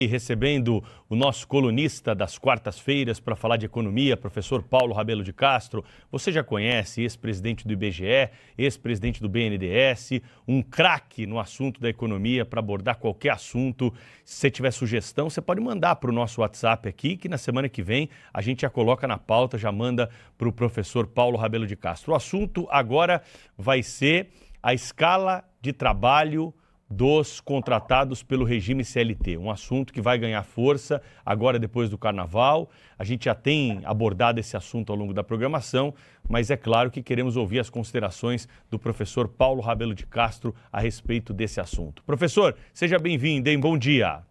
E recebendo o nosso colunista das quartas-feiras para falar de economia, professor Paulo Rabelo de Castro. Você já conhece, ex-presidente do IBGE, ex-presidente do BNDES, um craque no assunto da economia para abordar qualquer assunto. Se você tiver sugestão, você pode mandar para o nosso WhatsApp aqui, que na semana que vem a gente já coloca na pauta, já manda para o professor Paulo Rabelo de Castro. O assunto agora vai ser a escala de trabalho dos contratados pelo regime CLT, um assunto que vai ganhar força agora depois do Carnaval. A gente já tem abordado esse assunto ao longo da programação, mas é claro que queremos ouvir as considerações do professor Paulo Rabelo de Castro a respeito desse assunto. Professor, seja bem-vindo, hein? Bom dia.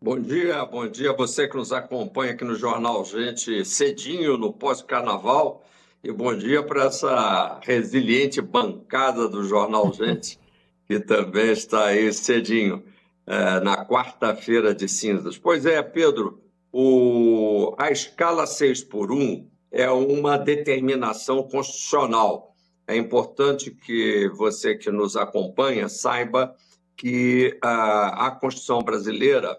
Bom dia a você que nos acompanha aqui no Jornal Gente cedinho no pós-Carnaval, e bom dia para essa resiliente bancada do Jornal Gente, que também está aí cedinho, na quarta-feira de cinzas. Pois é, Pedro, a escala 6x1 é uma determinação constitucional. É importante que você que nos acompanha saiba que a Constituição brasileira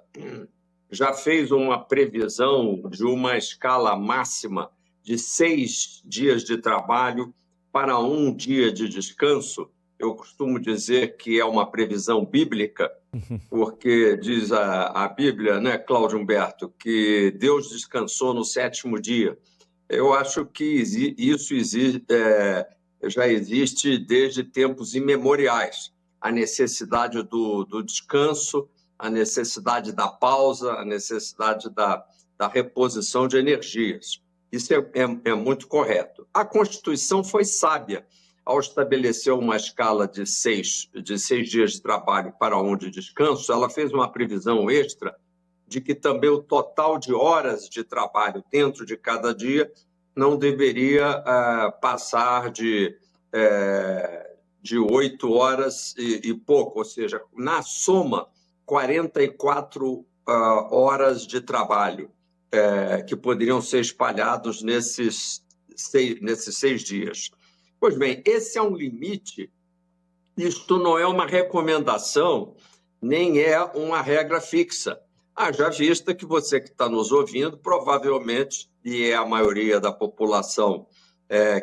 já fez uma previsão de uma escala máxima de 6 dias de trabalho para 1 dia de descanso. Eu costumo dizer que é uma previsão bíblica, porque diz a Bíblia, né, Cláudio Humberto, que Deus descansou no 7º dia. Eu acho que isso já existe desde tempos imemoriais. A necessidade do descanso, a necessidade da pausa, a necessidade da reposição de energias. Isso é muito correto. A Constituição foi sábia ao estabelecer uma escala de 6 dias de trabalho para 1 de descanso. Ela fez uma previsão extra de que também o total de horas de trabalho dentro de cada dia não deveria passar de 8 horas e pouco, ou seja, na soma, 44 horas de trabalho que poderiam ser espalhados nesses 6 dias. Pois bem, esse é um limite, isto não é uma recomendação, nem é uma regra fixa. Haja vista que você que está nos ouvindo, provavelmente, e é a maioria da população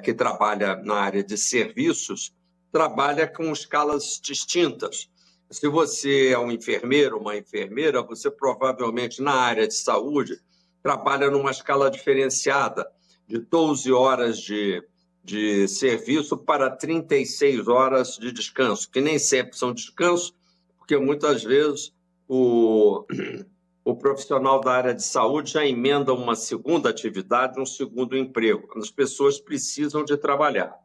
que trabalha na área de serviços, trabalha com escalas distintas. Se você é um enfermeiro, uma enfermeira, você provavelmente, na área de saúde, trabalha numa escala diferenciada, de 12 horas de serviço para 36 horas de descanso, que nem sempre são descanso, porque muitas vezes o profissional da área de saúde já emenda uma segunda atividade, um segundo emprego. As pessoas precisam de trabalhar.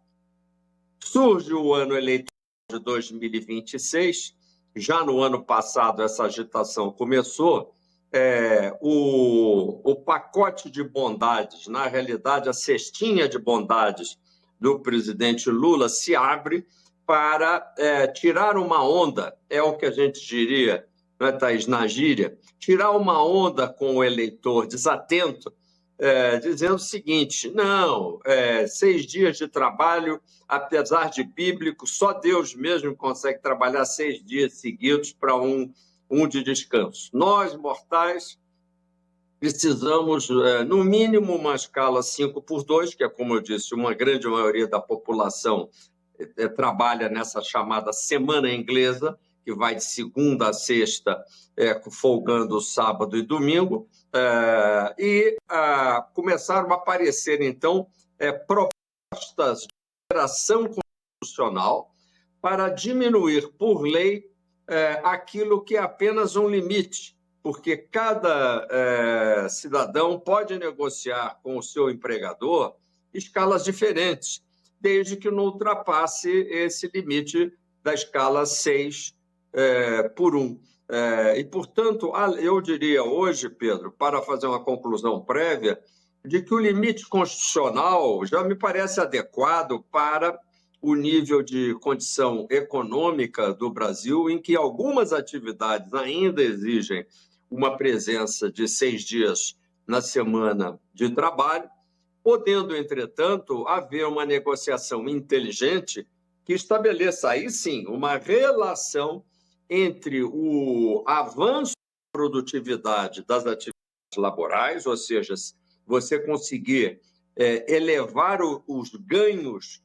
Surge o ano eleitoral de 2026, já no ano passado essa agitação começou, o pacote de bondades, na realidade a cestinha de bondades do presidente Lula se abre para tirar uma onda, é o que a gente diria, né, Thaís, na gíria, tirar uma onda com o eleitor desatento, dizendo o seguinte: não, 6 dias de trabalho, apesar de bíblico, só Deus mesmo consegue trabalhar 6 dias seguidos para um de descanso. Nós, mortais, precisamos, no mínimo, uma escala 5x2, que é, como eu disse, uma grande maioria da população trabalha nessa chamada semana inglesa, que vai de segunda a sexta, folgando sábado e domingo, e começaram a aparecer, então, propostas de alteração constitucional para diminuir, por lei, aquilo que é apenas um limite, porque cada cidadão pode negociar com o seu empregador escalas diferentes, desde que não ultrapasse esse limite da escala 6x1. E, portanto, eu diria hoje, Pedro, para fazer uma conclusão prévia, de que o limite constitucional já me parece adequado para o nível de condição econômica do Brasil, em que algumas atividades ainda exigem uma presença de 6 dias na semana de trabalho, podendo, entretanto, haver uma negociação inteligente que estabeleça, aí sim, uma relação entre o avanço produtividade das atividades laborais, ou seja, você conseguir elevar os ganhos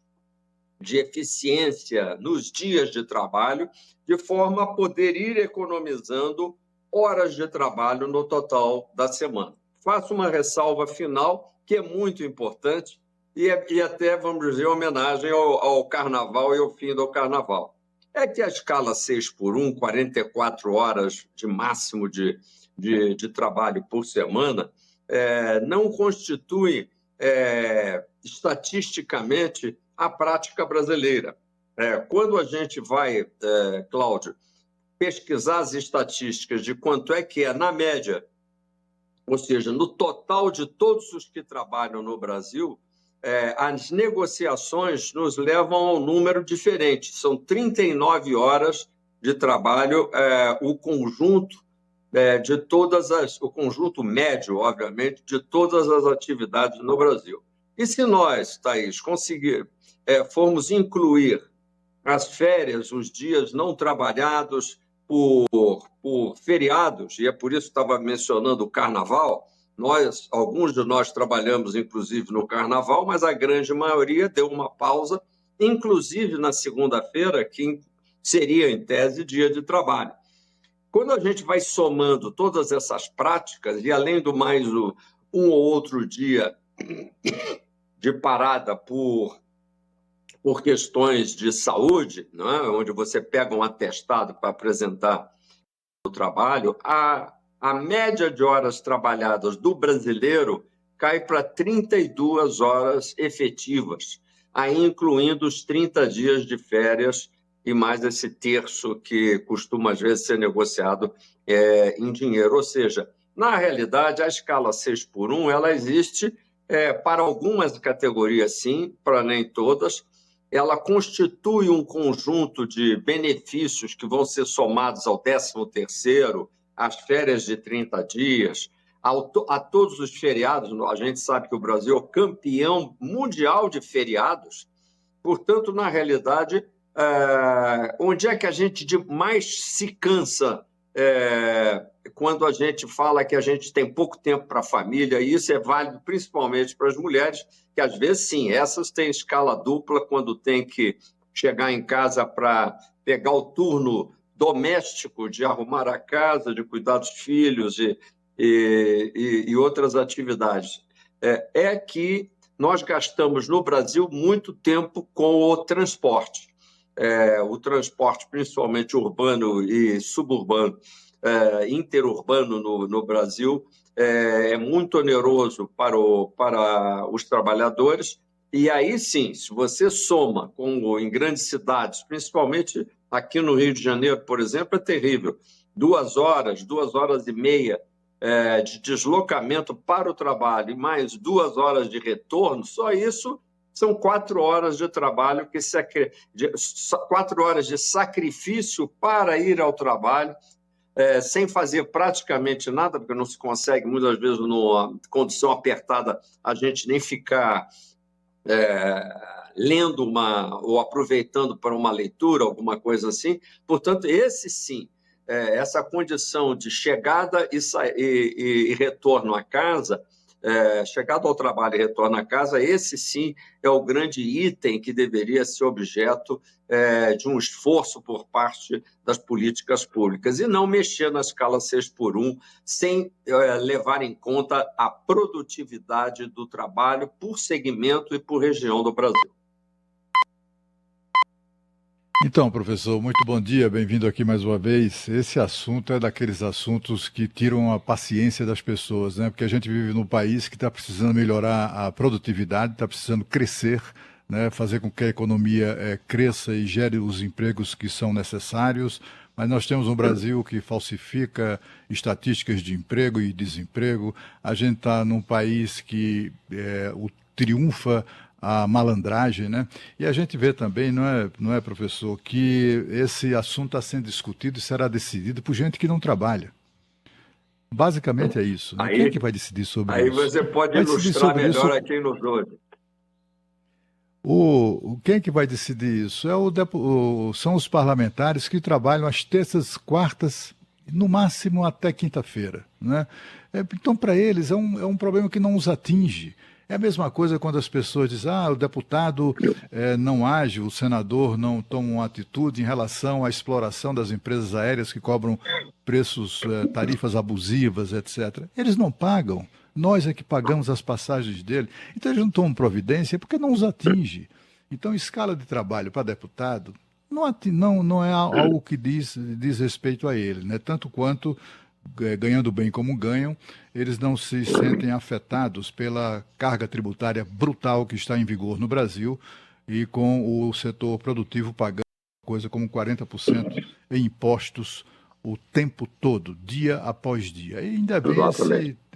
de eficiência nos dias de trabalho, de forma a poder ir economizando horas de trabalho no total da semana. Faço uma ressalva final, que é muito importante, e até, vamos dizer, homenagem ao Carnaval e ao fim do Carnaval. É que a escala 6x1, 44 horas de máximo de trabalho por semana, não constitui estatisticamente a prática brasileira. Quando a gente vai, Cláudio, pesquisar as estatísticas de quanto é que é na média, ou seja, no total de todos os que trabalham no Brasil, as negociações nos levam a um número diferente. São 39 horas de trabalho, o conjunto de o conjunto médio, obviamente, de todas as atividades no Brasil. E se nós, Thaís, formos incluir as férias, os dias não trabalhados por feriados, e é por isso que estava mencionando o Carnaval, alguns de nós trabalhamos, inclusive, no Carnaval, mas a grande maioria deu uma pausa, inclusive na segunda-feira, que seria, em tese, dia de trabalho. Quando a gente vai somando todas essas práticas, e além do mais um ou outro dia de parada por questões de saúde, não é? Onde você pega um atestado para apresentar o trabalho, a média de horas trabalhadas do brasileiro cai para 32 horas efetivas, aí incluindo os 30 dias de férias e mais esse terço que costuma, às vezes, ser negociado em dinheiro. Ou seja, na realidade, a escala 6x1 ela existe para algumas categorias, sim, para nem todas. Ela constitui um conjunto de benefícios que vão ser somados ao 13º, às férias de 30 dias, a todos os feriados. A gente sabe que o Brasil é o campeão mundial de feriados. Portanto, na realidade, onde é que a gente mais se cansa quando a gente fala que a gente tem pouco tempo para a família? E isso é válido principalmente para as mulheres, que às vezes, sim, essas têm escala dupla quando tem que chegar em casa para pegar o turno doméstico de arrumar a casa, de cuidar dos filhos e outras atividades. É que nós gastamos no Brasil muito tempo com o transporte. O transporte, principalmente urbano e suburbano, interurbano no Brasil, é muito oneroso para os trabalhadores. E aí sim, se você soma em grandes cidades, principalmente aqui no Rio de Janeiro, por exemplo, é terrível. 2 horas e meia de deslocamento para o trabalho e mais 2 horas de retorno, só isso são 4 horas de trabalho, 4 horas de sacrifício para ir ao trabalho, sem fazer praticamente nada, porque não se consegue, muitas vezes, numa condição apertada, a gente nem ficar lendo ou aproveitando para uma leitura, alguma coisa assim. Portanto, esse sim, essa condição de chegada e retorno à casa, chegada ao trabalho e retorno à casa, esse sim é o grande item que deveria ser objeto de um esforço por parte das políticas públicas, e não mexer na escala 6x1 sem levar em conta a produtividade do trabalho por segmento e por região do Brasil. Então, professor, muito bom dia, bem-vindo aqui mais uma vez. Esse assunto é daqueles assuntos que tiram a paciência das pessoas, né? Porque a gente vive num país que está precisando melhorar a produtividade, está precisando crescer, né? Fazer com que a economia cresça e gere os empregos que são necessários. Mas nós temos um Brasil que falsifica estatísticas de emprego e desemprego. A gente está num país que triunfa a malandragem, né? E a gente vê também, não é, professor, que esse assunto está sendo discutido e será decidido por gente que não trabalha. Basicamente é isso, né? Quem é que vai decidir sobre isso? Aí você pode ilustrar melhor a quem nos ouve. Quem é que vai decidir isso? São os parlamentares que trabalham às terças, quartas no máximo até quinta-feira, né? Então, para eles, é um problema que não os atinge. É a mesma coisa quando as pessoas dizem, o deputado não age, o senador não toma uma atitude em relação à exploração das empresas aéreas que cobram preços, tarifas abusivas, etc. Eles não pagam, nós é que pagamos as passagens dele. Então, eles não tomam providência porque não os atinge. Então, escala de trabalho para deputado não é algo que diz respeito a ele, né? Tanto quanto ganhando bem como ganham, eles não se sentem afetados pela carga tributária brutal que está em vigor no Brasil e com o setor produtivo pagando coisa como 40% em impostos o tempo todo, dia após dia. E ainda vem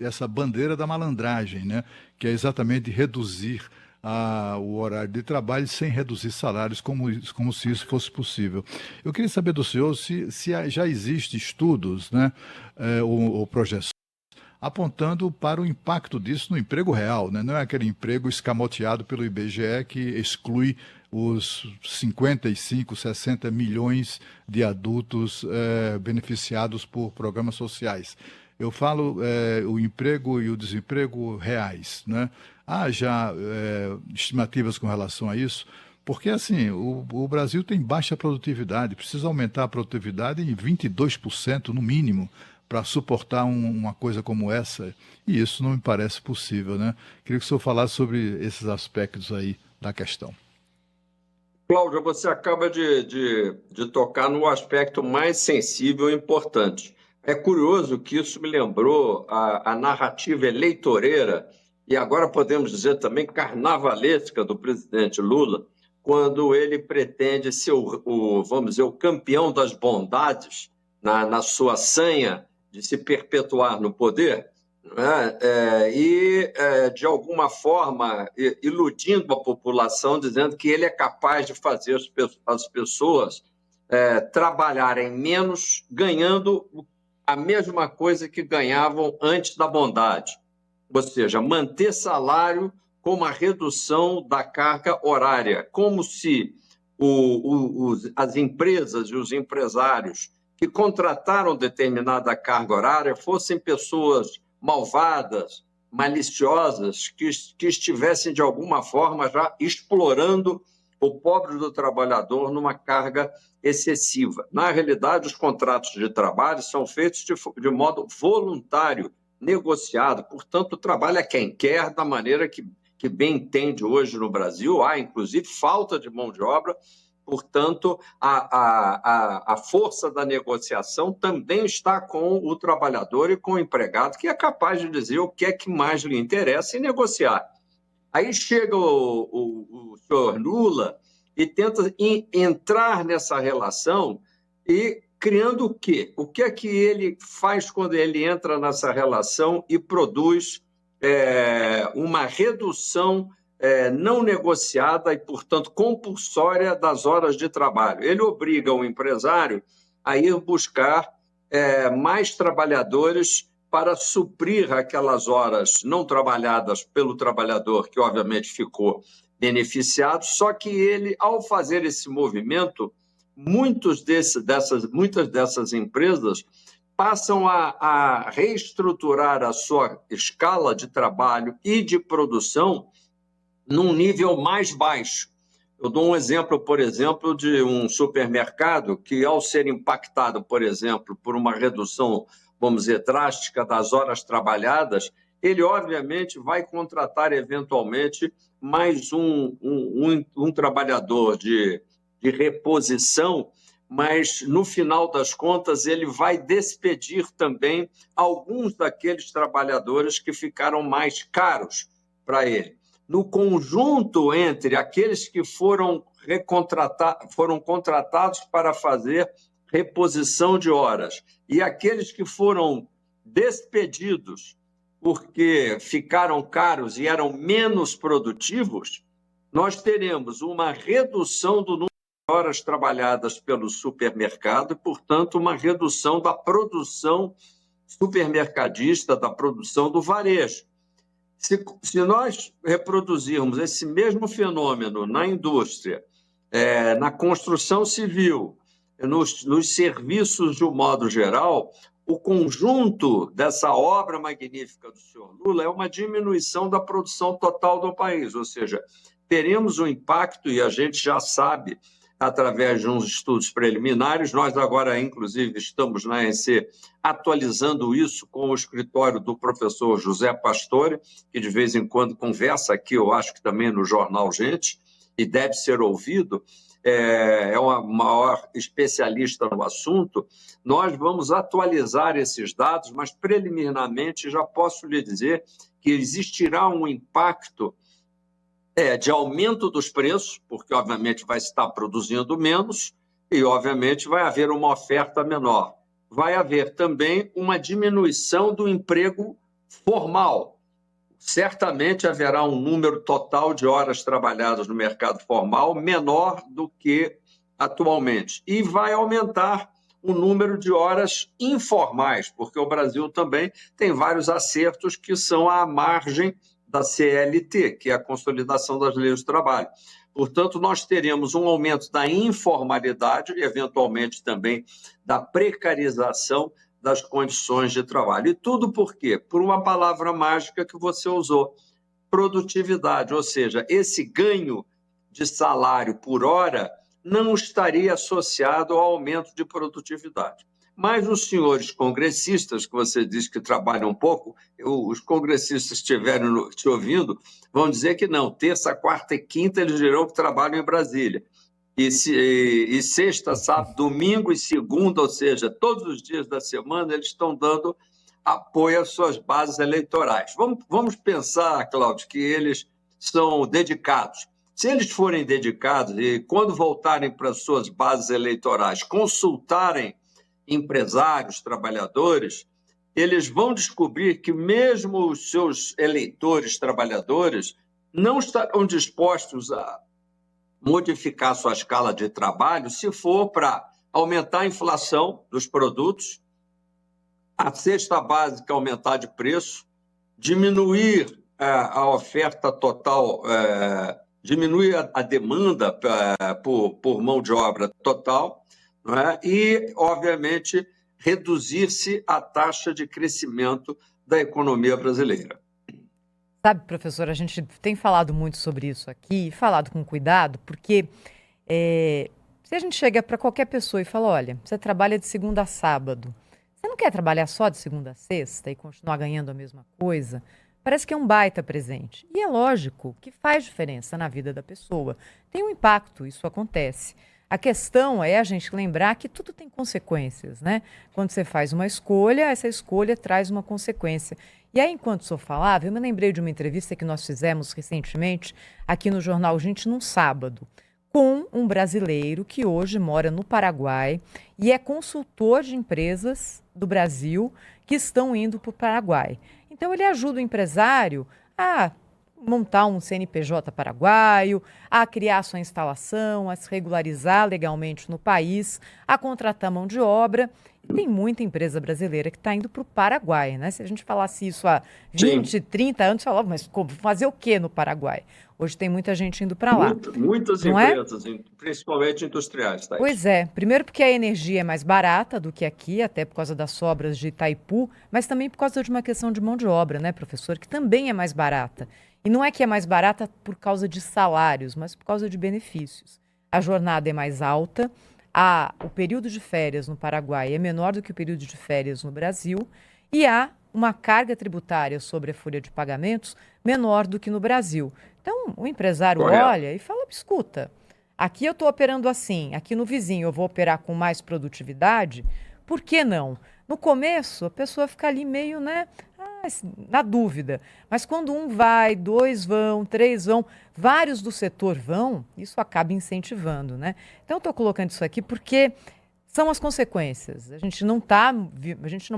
essa bandeira da malandragem, né? Que é exatamente reduzir o horário de trabalho sem reduzir salários, como se isso fosse possível. Eu queria saber do senhor se já existem estudos, né, ou projeções apontando para o impacto disso no emprego real, né? Não é aquele emprego escamoteado pelo IBGE que exclui os 55, 60 milhões de adultos beneficiados por programas sociais. Eu falo o emprego e o desemprego reais, né? Há já estimativas com relação a isso, porque assim, o Brasil tem baixa produtividade, precisa aumentar a produtividade em 22% no mínimo para suportar uma coisa como essa, e isso não me parece possível, né? Queria que o senhor falasse sobre esses aspectos aí da questão. Cláudia, você acaba de tocar no aspecto mais sensível e importante. É curioso que isso me lembrou a narrativa eleitoreira, e agora podemos dizer também carnavalesca do presidente Lula, quando ele pretende ser vamos dizer, o campeão das bondades na sua sanha de se perpetuar no poder, né? De alguma forma, iludindo a população, dizendo que ele é capaz de fazer as pessoas trabalharem menos, ganhando a mesma coisa que ganhavam antes da bondade. Ou seja, manter salário com uma redução da carga horária, como se as empresas e os empresários que contrataram determinada carga horária fossem pessoas malvadas, maliciosas, que estivessem, de alguma forma, já explorando o pobre do trabalhador numa carga excessiva. Na realidade, os contratos de trabalho são feitos de modo voluntário, negociado, portanto, trabalha quem quer, da maneira que bem entende hoje no Brasil. Há, inclusive, falta de mão de obra. Portanto, a força da negociação também está com o trabalhador e com o empregado, que é capaz de dizer o que é que mais lhe interessa e negociar. Aí chega o senhor Lula e tenta entrar nessa relação e criando o quê? O que é que ele faz quando ele entra nessa relação e produz uma redução não negociada e, portanto, compulsória das horas de trabalho? Ele obriga o empresário a ir buscar mais trabalhadores para suprir aquelas horas não trabalhadas pelo trabalhador, que obviamente ficou beneficiado, só que ele, ao fazer esse movimento, muitas dessas empresas passam a reestruturar a sua escala de trabalho e de produção num nível mais baixo. Eu dou um exemplo, por exemplo, de um supermercado que, ao ser impactado, por exemplo, por uma redução, vamos dizer, drástica das horas trabalhadas, ele, obviamente, vai contratar, eventualmente, mais um trabalhador de reposição, mas, no final das contas, ele vai despedir também alguns daqueles trabalhadores que ficaram mais caros para ele. No conjunto entre aqueles que foram contratados para fazer reposição de horas e aqueles que foram despedidos porque ficaram caros e eram menos produtivos, nós teremos uma redução do número de horas trabalhadas pelo supermercado e, portanto, uma redução da produção supermercadista, da produção do varejo. Se nós reproduzirmos esse mesmo fenômeno na indústria, na construção civil, nos serviços de um modo geral, o conjunto dessa obra magnífica do senhor Lula é uma diminuição da produção total do país, ou seja, teremos um impacto, e a gente já sabe, através de uns estudos preliminares, nós agora, inclusive, estamos na ANC atualizando isso com o escritório do professor José Pastore, que de vez em quando conversa aqui, eu acho que também no Jornal Gente, e deve ser ouvido, é uma maior especialista no assunto. Nós vamos atualizar esses dados, mas preliminarmente já posso lhe dizer que existirá um impacto de aumento dos preços, porque obviamente vai estar produzindo menos e obviamente vai haver uma oferta menor. Vai haver também uma diminuição do emprego formal. Certamente haverá um número total de horas trabalhadas no mercado formal menor do que atualmente. E vai aumentar o número de horas informais, porque o Brasil também tem vários acertos que são à margem da CLT, que é a Consolidação das Leis do Trabalho. Portanto, nós teremos um aumento da informalidade e, eventualmente, também da precarização das condições de trabalho. E tudo por quê? Por uma palavra mágica que você usou, produtividade, ou seja, esse ganho de salário por hora não estaria associado ao aumento de produtividade. Mas os senhores congressistas, que você diz que trabalham um pouco, os congressistas que estiverem te ouvindo, vão dizer que não, terça, quarta e quinta eles dirão que trabalham em Brasília. E sexta, sábado, domingo e segunda, ou seja, todos os dias da semana, eles estão dando apoio às suas bases eleitorais. Vamos pensar, Cláudio, que eles são dedicados. Se eles forem dedicados e, quando voltarem para as suas bases eleitorais, consultarem empresários, trabalhadores, eles vão descobrir que mesmo os seus eleitores, trabalhadores, não estarão dispostos a modificar sua escala de trabalho se for para aumentar a inflação dos produtos, a cesta básica aumentar de preço, diminuir a oferta total, diminuir a demanda por mão de obra total, não é? E, obviamente, reduzir-se a taxa de crescimento da economia brasileira. Sabe, professor, a gente tem falado muito sobre isso aqui, falado com cuidado, porque se a gente chega para qualquer pessoa e fala, olha, você trabalha de segunda a sábado, você não quer trabalhar só de segunda a sexta e continuar ganhando a mesma coisa? Parece que é um baita presente. E é lógico que faz diferença na vida da pessoa. Tem um impacto, isso acontece. A questão é a gente lembrar que tudo tem consequências, né? Quando você faz uma escolha, essa escolha traz uma consequência. E aí, enquanto o senhor falava, eu me lembrei de uma entrevista que nós fizemos recentemente aqui no Jornal Gente, num sábado, com um brasileiro que hoje mora no Paraguai e é consultor de empresas do Brasil que estão indo para o Paraguai. Então, ele ajuda o empresário a montar um CNPJ paraguaio, a criar sua instalação, a se regularizar legalmente no país, a contratar mão de obra. E tem muita empresa brasileira que está indo para o Paraguai, né? Se a gente falasse isso há 20, Sim. 30 anos, você falava, mas como, fazer o quê no Paraguai? Hoje tem muita gente indo para lá. Muitas empresas, principalmente industriais. Tá? Pois é. Primeiro porque a energia é mais barata do que aqui, até por causa das sobras de Itaipu, mas também por causa de uma questão de mão de obra, né, professor? Que também é mais barata. E não é que é mais barata por causa de salários, mas por causa de benefícios. A jornada é mais alta, o período de férias no Paraguai é menor do que o período de férias no Brasil e há uma carga tributária sobre a folha de pagamentos menor do que no Brasil. Então, o empresário olha e fala, escuta, aqui eu estou operando assim, aqui no vizinho eu vou operar com mais produtividade, por que não? No começo, a pessoa fica ali meio, na dúvida. Mas quando um vai, dois vão, três vão, vários do setor vão, isso acaba incentivando, né? Então, eu estou colocando isso aqui porque são as consequências. A gente não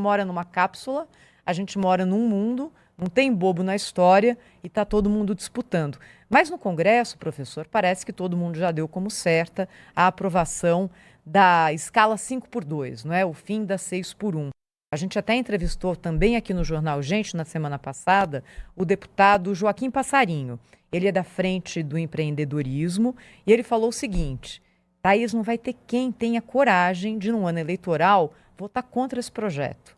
mora numa cápsula, a gente mora num mundo, não tem bobo na história e está todo mundo disputando. Mas no Congresso, professor, parece que todo mundo já deu como certa a aprovação da escala 5x2, não é? O fim da 6x1. A gente até entrevistou também aqui no Jornal Gente, na semana passada, o deputado Joaquim Passarinho. Ele é da Frente do Empreendedorismo e ele falou o seguinte, Thaís, não vai ter quem tenha coragem de, num ano eleitoral, votar contra esse projeto.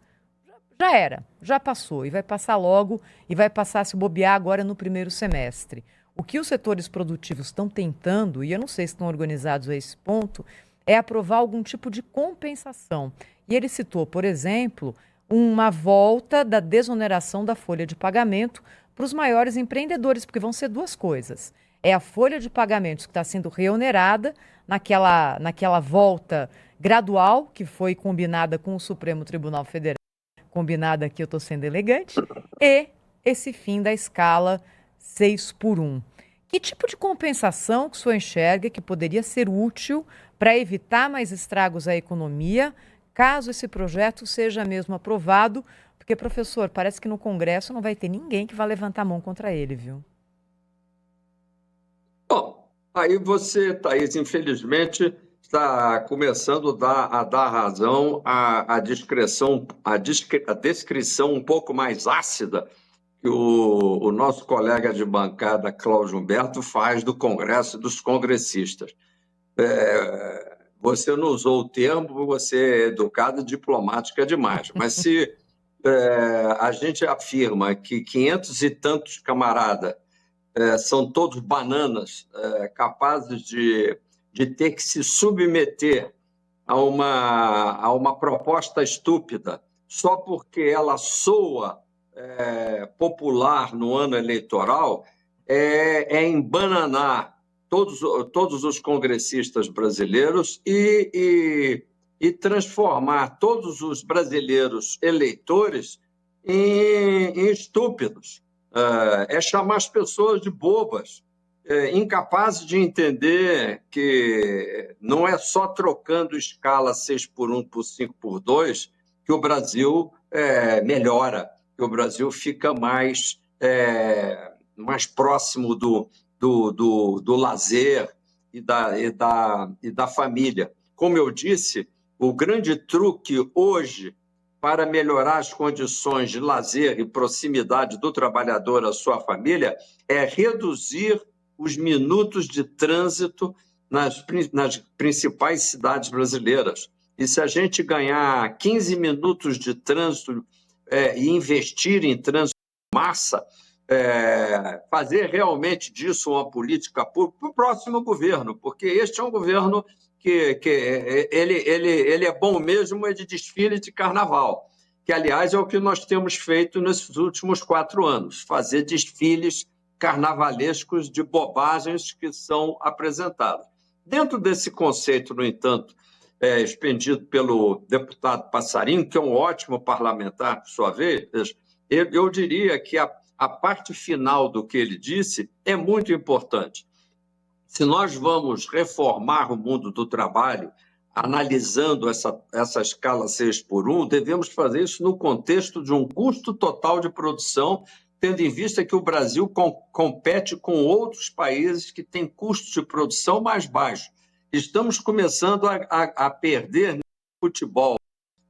Já era, já passou e vai passar logo e vai passar a se bobear agora no primeiro semestre. O que os setores produtivos estão tentando, e eu não sei se estão organizados a esse ponto, é aprovar algum tipo de compensação. E ele citou, por exemplo, uma volta da desoneração da folha de pagamento para os maiores empreendedores, porque vão ser duas coisas. É a folha de pagamentos que está sendo reonerada naquela volta gradual que foi combinada com o Supremo Tribunal Federal, combinada aqui, eu estou sendo elegante, e esse fim da escala 6x1. Que tipo de compensação que o senhor enxerga que poderia ser útil para evitar mais estragos à economia, caso esse projeto seja mesmo aprovado? Porque, professor, parece que no Congresso não vai ter ninguém que vá levantar a mão contra ele, viu? Bom, aí você, Thaís, infelizmente, está começando a dar razão à descrição um pouco mais ácida que o nosso colega de bancada, Cláudio Humberto, faz do Congresso e dos congressistas. Você não usou o termo, você é educado e diplomática demais, mas se a gente afirma que 500 e tantos camaradas são todos bananas, capazes de ter que se submeter a uma proposta estúpida só porque ela soa popular no ano eleitoral, é embananar todos os congressistas brasileiros e transformar todos os brasileiros eleitores em estúpidos. É chamar as pessoas de bobas, incapazes de entender que não é só trocando escala 6x1 por 5x2 que o Brasil melhora, que o Brasil fica mais próximo do lazer e da família. Como eu disse, o grande truque hoje para melhorar as condições de lazer e proximidade do trabalhador à sua família é reduzir os minutos de trânsito nas principais cidades brasileiras. E se a gente ganhar 15 minutos de trânsito e investir em trânsito de massa, fazer realmente disso uma política pública para o próximo governo, porque este é um governo que ele é bom mesmo de desfile de carnaval, que, aliás, é o que nós temos feito nesses últimos 4 anos, fazer desfiles carnavalescos de bobagens que são apresentadas. Dentro desse conceito, no entanto, expendido pelo deputado Passarinho, que é um ótimo parlamentar, por sua vez, eu diria que a parte final do que ele disse é muito importante. Se nós vamos reformar o mundo do trabalho, analisando essa escala 6x1, devemos fazer isso no contexto de um custo total de produção, tendo em vista que o Brasil compete com outros países que têm custos de produção mais baixos. Estamos começando a perder no futebol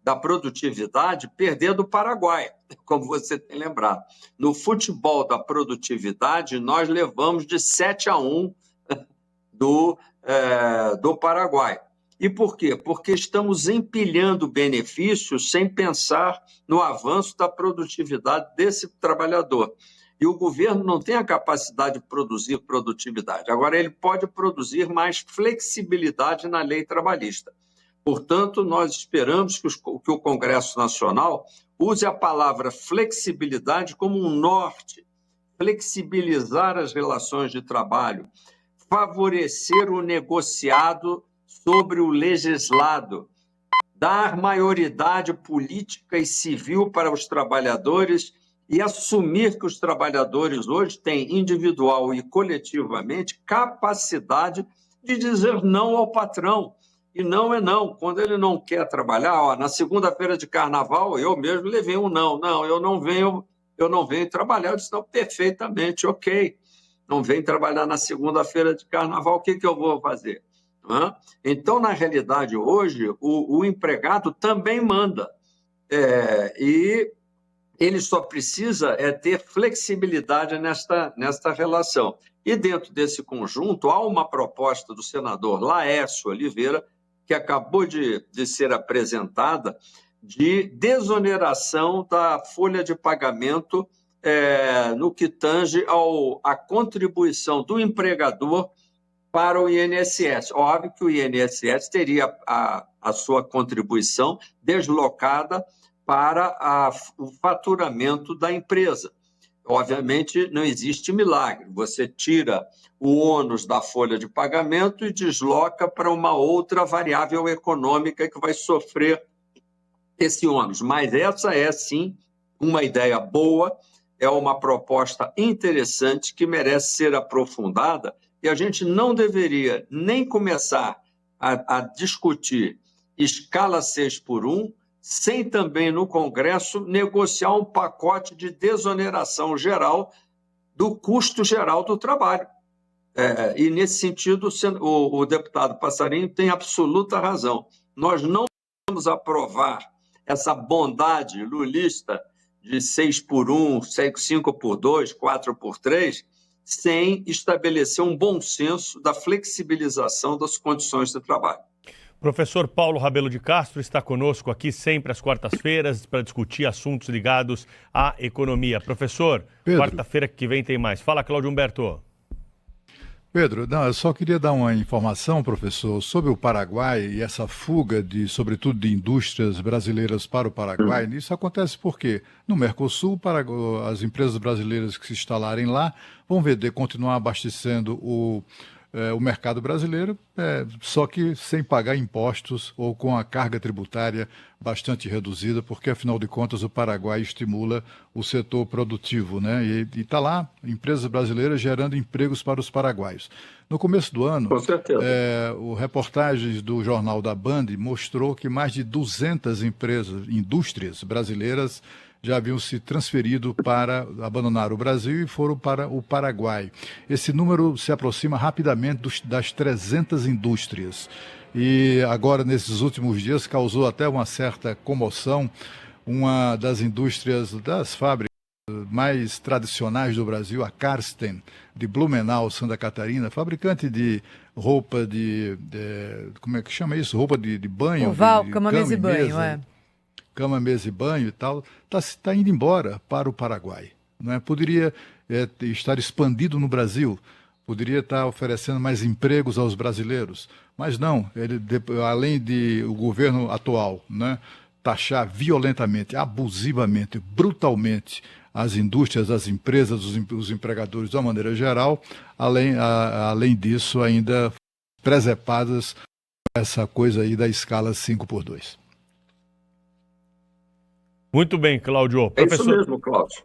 da produtividade, perder do Paraguai, como você tem lembrado. No futebol da produtividade, nós levamos de 7-1 do Paraguai. E por quê? Porque estamos empilhando benefícios sem pensar no avanço da produtividade desse trabalhador. E o governo não tem a capacidade de produzir produtividade. Agora, ele pode produzir mais flexibilidade na lei trabalhista. Portanto, nós esperamos que o Congresso Nacional use a palavra flexibilidade como um norte, flexibilizar as relações de trabalho, favorecer o negociado sobre o legislado, dar maioridade política e civil para os trabalhadores e assumir que os trabalhadores hoje têm, individual e coletivamente, capacidade de dizer não ao patrão. E não é não. Quando ele não quer trabalhar, na segunda-feira de carnaval, eu mesmo levei um não. Não, eu não venho trabalhar. Eu disse, não, perfeitamente, ok. Não venho trabalhar na segunda-feira de carnaval, o que eu vou fazer? Então, na realidade, hoje, o empregado também manda. E ele só precisa ter flexibilidade nesta relação. E dentro desse conjunto, há uma proposta do senador Laércio Oliveira, que acabou de ser apresentada, de desoneração da folha de pagamento no que tange à contribuição do empregador para o INSS. Óbvio que o INSS teria a sua contribuição deslocada para o faturamento da empresa. Obviamente, não existe milagre. Você tira o ônus da folha de pagamento e desloca para uma outra variável econômica que vai sofrer esse ônus. Mas essa é, sim, uma ideia boa, é uma proposta interessante que merece ser aprofundada e a gente não deveria nem começar a discutir escala 6x1 sem também, no Congresso, negociar um pacote de desoneração geral do custo geral do trabalho. E, nesse sentido, o deputado Passarinho tem absoluta razão. Nós não vamos aprovar essa bondade lulista de 6x1, 5x2, 4x3, sem estabelecer um bom senso da flexibilização das condições de trabalho. Professor Paulo Rabelo de Castro está conosco aqui sempre às quartas-feiras para discutir assuntos ligados à economia. Professor, quarta-feira que vem tem mais. Fala, Cláudio Humberto. Pedro, eu só queria dar uma informação, professor, sobre o Paraguai e essa fuga, sobretudo de indústrias brasileiras para o Paraguai. Isso acontece porque no Mercosul, as empresas brasileiras que se instalarem lá vão continuar abastecendo o mercado brasileiro, só que sem pagar impostos ou com a carga tributária bastante reduzida, porque, afinal de contas, o Paraguai estimula o setor produtivo, né? E está lá, empresas brasileiras gerando empregos para os paraguaios. No começo do ano, reportagens do Jornal da Band mostrou que mais de 200 indústrias brasileiras já haviam se transferido para abandonar o Brasil e foram para o Paraguai. Esse número se aproxima rapidamente das 300 indústrias. E agora, nesses últimos dias, causou até uma certa comoção. Uma das indústrias, das fábricas mais tradicionais do Brasil, a Karsten, de Blumenau, Santa Catarina, fabricante de roupa como é que chama isso? Roupa de banho. Oval, cama, mesa e banho, Cama, mesa e banho e tal, está indo embora para o Paraguai. Não é? Poderia estar expandido no Brasil, poderia estar oferecendo mais empregos aos brasileiros, mas não, além de o governo atual, né, taxar violentamente, abusivamente, brutalmente as indústrias, as empresas, os empregadores de uma maneira geral, além disso ainda presepadas essa coisa aí da escala 5x2. Muito bem, Cláudio. É isso mesmo, Cláudio.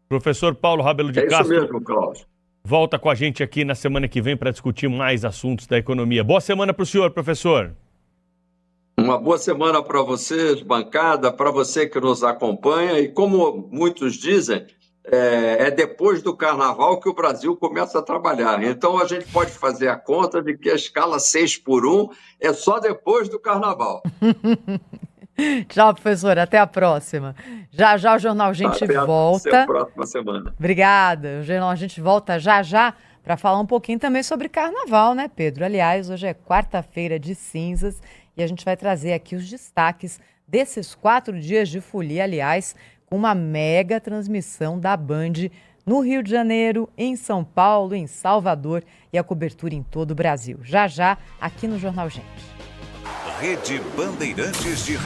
Professor Paulo Rabelo de Castro. É isso mesmo, Cláudio. Volta com a gente aqui na semana que vem para discutir mais assuntos da economia. Boa semana para o senhor, professor. Uma boa semana para vocês, bancada, para você que nos acompanha. E como muitos dizem, é depois do Carnaval que o Brasil começa a trabalhar. Então a gente pode fazer a conta de que a escala 6x1 é só depois do Carnaval. Tchau, professor. Até a próxima. Já já o Jornal Gente volta. Até a próxima semana. Obrigada. O Jornal Gente volta já já para falar um pouquinho também sobre Carnaval, né, Pedro? Aliás, hoje é quarta-feira de cinzas e a gente vai trazer aqui os destaques desses 4 dias de folia, aliás, com uma mega transmissão da Band no Rio de Janeiro, em São Paulo, em Salvador e a cobertura em todo o Brasil. Já já, aqui no Jornal Gente. Rede Bandeirantes de